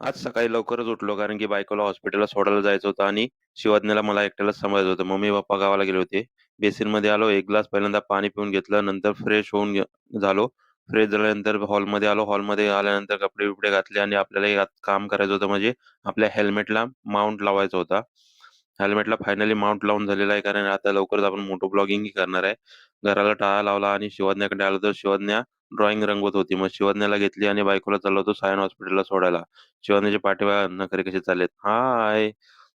आज सकाळी लवकरच उठलो कारण की बायकोला हॉस्पिटलला सोडायला जायचं होतं आणि शिवाज्ञाला मला एकट्यालाच सांभाळायचं होतं. मम्मी-पप्पा गावाला गेले होते. बेसिनमध्ये आलो, एक ग्लास पहिल्यांदा पाणी पिऊन घेतलं. नंतर फ्रेश होऊन झालो. फ्रेश झाल्यानंतर हॉलमध्ये आलो. हॉलमध्ये आल्यानंतर कपडे-बिपडे घातले आणि आपल्याला एक काम करायचं होतं म्हणजे आपल्या हेल्मेटला माउंट लावायचा होता. हेल्मेटला फायनली माउंट लावून झालेला आहे कारण आता लवकरच आपण मोटो ब्लॉगिंगही करणार आहे. घराला टाळा लावला आणि शिवाज्ञाकडे आलो तर शिवाज्ञा ड्रॉइंग रंगवत होती. मग शिवाज्ञाला घेतली आणि बायकोला चाललो होतो सायन हॉस्पिटलला सोडायला. शिवानीच्या पाठीमागे नखरे कसे चाललेत. हाय.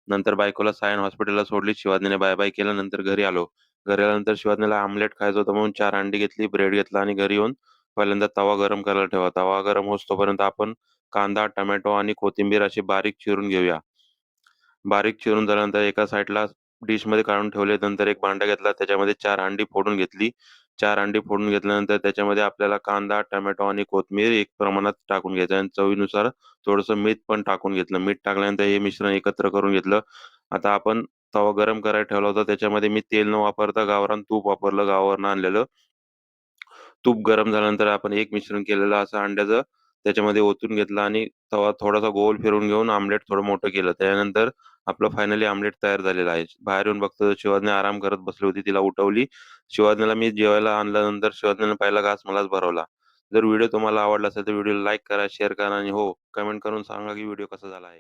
नंतर बायकोला सायन हॉस्पिटलला सोडली. शिवानीने बाय-बाय केलं. नंतर घरी आलो. घरी आल्यानंतर शिवानीला आमलेट खायचं होतं म्हणून 4 अंडी घेतली, ब्रेड घेतला आणि घरी येऊन पहिल्यांदा तवा गरम करायला ठेवा. तवा गरम होईस्तोपर्यंत आपण कांदा, टोमॅटो आणि कोथिंबीर अशी बारीक चिरून घेऊया. बारीक चिरून झाल्यानंतर एका साइडला डिशमध्ये काढून ठेवले. नंतर एक भांडा घेतला. त्याच्यामध्ये 4 अंडी फोडून घेतली. 4 अंडी फोडून घेतल्यानंतर त्याच्यामध्ये आपल्याला कांदा, टोमॅटो आणि कोथिंबीर एक प्रमाणात टाकून घ्यायचं आणि चवीनुसार थोडंसं मीठ पण टाकून घेतलं. मीठ टाकल्यानंतर हे मिश्रण एकत्र करून घेतलं. आता आपण तवा गरम करायला ठेवला होता. त्याच्यामध्ये मी तेल न वापरता गावरान तूप वापरलं, गावावरनं आणलेलं. तूप गरम झाल्यानंतर आपण एक मिश्रण केलेलं असं अंड्याचं त्याच्यामध्ये ओतून घेतलं आणि तवा थोडासा गोल फिरवून घेऊन आमलेट थोडं मोठं केलं. त्यानंतर आपलं फायनली आमलेट तयार झालेलं आहे. बाहेर येऊन बघतो तर शिवानी आराम करत बसली होती. तिला उठवली. शिवानीला मी जेवायला आणल्यानंतर शिवानीने पहिला घास मलाच भरवला. जर व्हिडिओ तुम्हाला आवडला असेल तर व्हिडिओला लाईक करा, शेअर करा आणि हो, कमेंट करून सांगा की व्हिडिओ कसा झाला आहे.